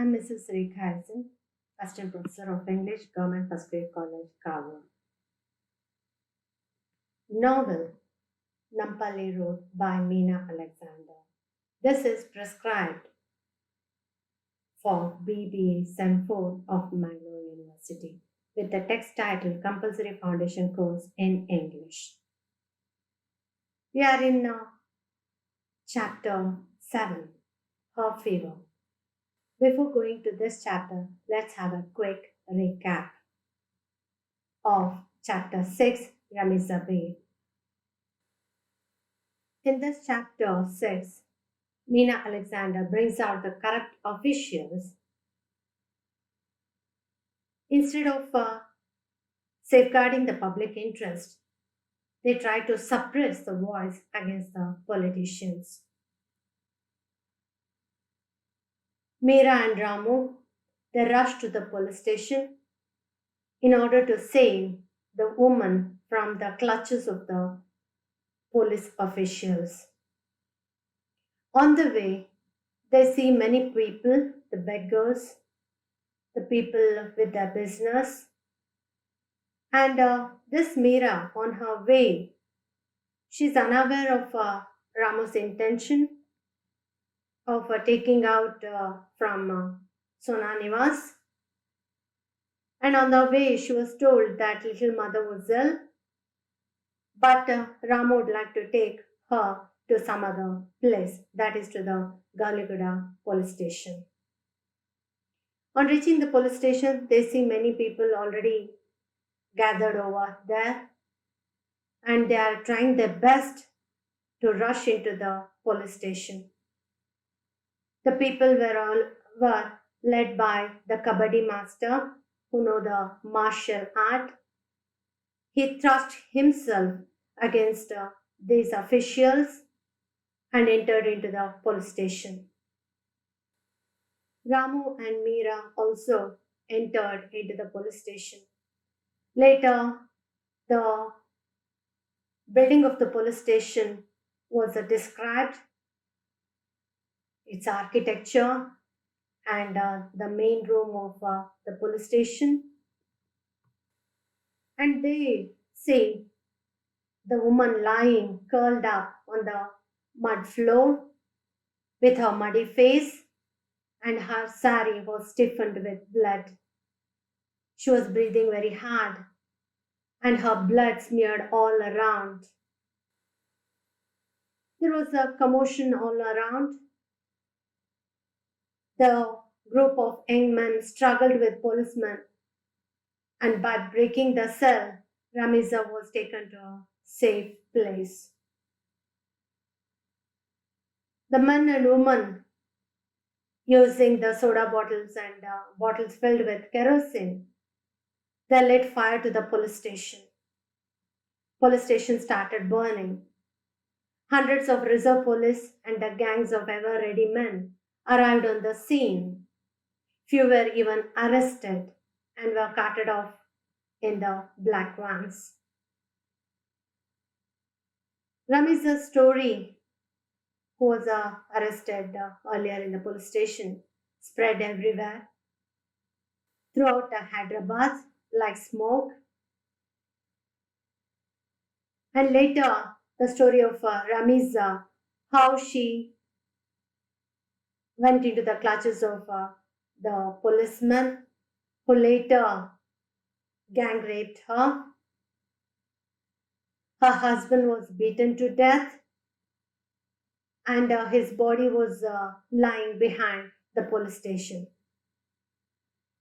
I'm Mrs. Rekha Hasan, Assistant Professor of English, Government First Grade College, Kawa. Novel Nampally Road by Meena Alexander. This is prescribed for BBA Sem 4 of Mangalore University with the text title Compulsory Foundation Course in English. We are in chapter 7, Her Fever. Before going to this chapter, let's have a quick recap of chapter 6, Ramiza Bay. In this chapter 6, Meena Alexander brings out the corrupt officials. Instead of safeguarding the public interest, they try to suppress the voice against the politicians. Meera and Ramu, they rush to the police station in order to save the woman from the clutches of the police officials. On the way, they see many people, the beggars, the people with their business, and this Meera, on her way, she's unaware of Ramu's intention of taking out from Sona Nivas. And on the way, she was told that little mother was ill, but Ramu would like to take her to some other place, that is to the Galiguda police station. On reaching the police station, they see many people already gathered over there, and they are trying their best to rush into the police station. The people were led by the Kabaddi master who know the martial art. He thrust himself against these officials and entered into the police station. Ramu and Meera also entered into the police station. Later, the building of the police station was described, its architecture, and the main room of the police station. And they see the woman lying curled up on the mud floor with her muddy face, and her sari was stiffened with blood. She was breathing very hard, and her blood smeared all around. There was a commotion all around. The group of young men struggled with policemen, and by breaking the cell, Ramiza was taken to a safe place. The men and women, using the soda bottles and bottles filled with kerosene, they lit fire to the police station. Police station started burning. Hundreds of reserve police and the gangs of ever-ready men arrived on the scene. Few were even arrested and were carted off in the black vans. Ramiza's story, who was arrested earlier in the police station, spread everywhere throughout Hyderabad like smoke. And later, the story of Ramiza, how she went into the clutches of the policeman who later gang raped her. Her husband was beaten to death, and his body was lying behind the police station.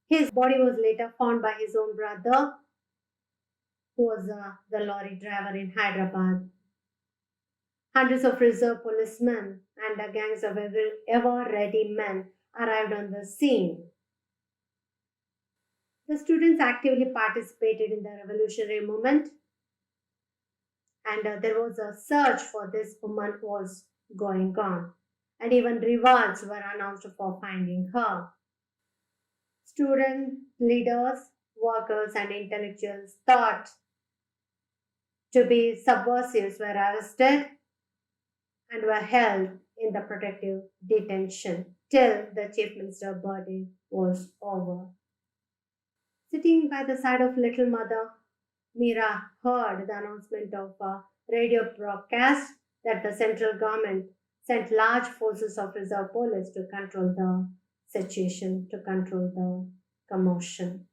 His body was later found by his own brother, who was the lorry driver in Hyderabad. Hundreds of reserve policemen and the gangs of ever-ready men arrived on the scene. The students actively participated in the revolutionary movement, and there was a search for this woman was going on, and even rewards were announced for finding her. Student leaders, workers, and intellectuals thought to be subversives were arrested and were held in the protective detention. till the chief minister's birthday was over. Sitting by the side of little mother, Mira heard the announcement of a radio broadcast that the central government sent large forces of reserve police to control the situation, to control the commotion.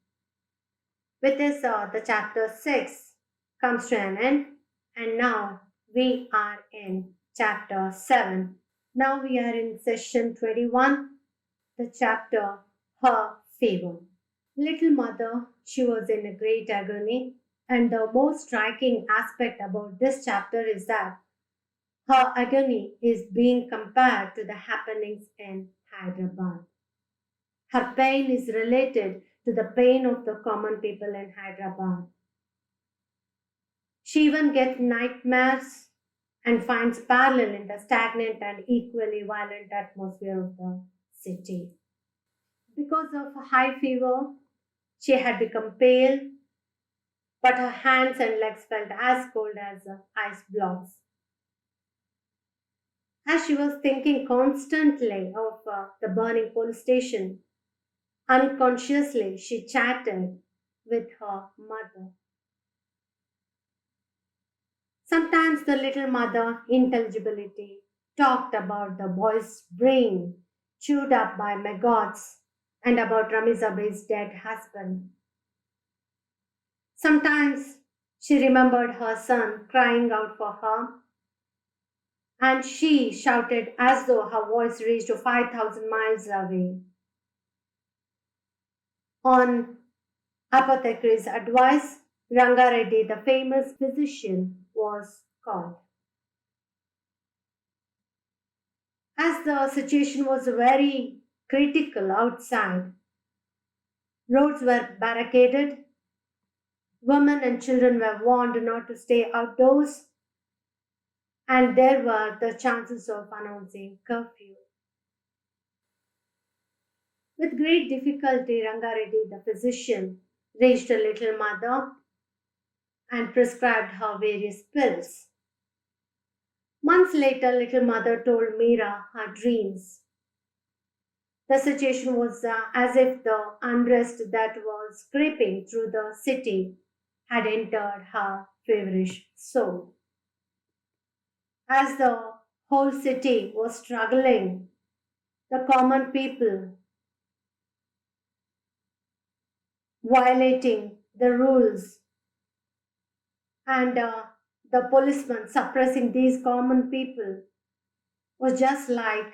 With this, the chapter 6 comes to an end, and now we are in chapter 7. Now we are in session 21, the chapter Her Fever. Little mother, she was in a great agony, and the most striking aspect about this chapter is that her agony is being compared to the happenings in Hyderabad. Her pain is related to the pain of the common people in Hyderabad. She even gets nightmares and finds parallel in the stagnant and equally violent atmosphere of the city. Because of a high fever, she had become pale, but her hands and legs felt as cold as ice blocks. As she was thinking constantly of the burning police station, unconsciously she chatted with her mother. Sometimes the little mother, intelligibility, talked about the boy's brain chewed up by maggots and about Ramizabe's dead husband. Sometimes she remembered her son crying out for her, and she shouted as though her voice reached 5,000 miles away. On apothecary's advice, Rangareddy, the famous physician, was called. As the situation was very critical outside, roads were barricaded, women and children were warned not to stay outdoors, and there were the chances of announcing curfew. With great difficulty, Rangareddy, the physician, reached a little mother and prescribed her various pills. Months later, little mother told Meera her dreams. The situation was as if the unrest that was creeping through the city had entered her feverish soul. As the whole city was struggling, the common people violating the rules and the policeman suppressing these common people was just like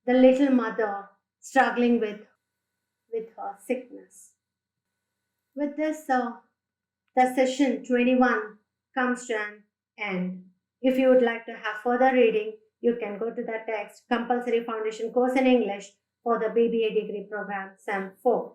the little mother struggling with her sickness. With this, the session 21 comes to an end. If you would like to have further reading, you can go to the text Compulsory Foundation Course in English for the BBA degree program SEM 4.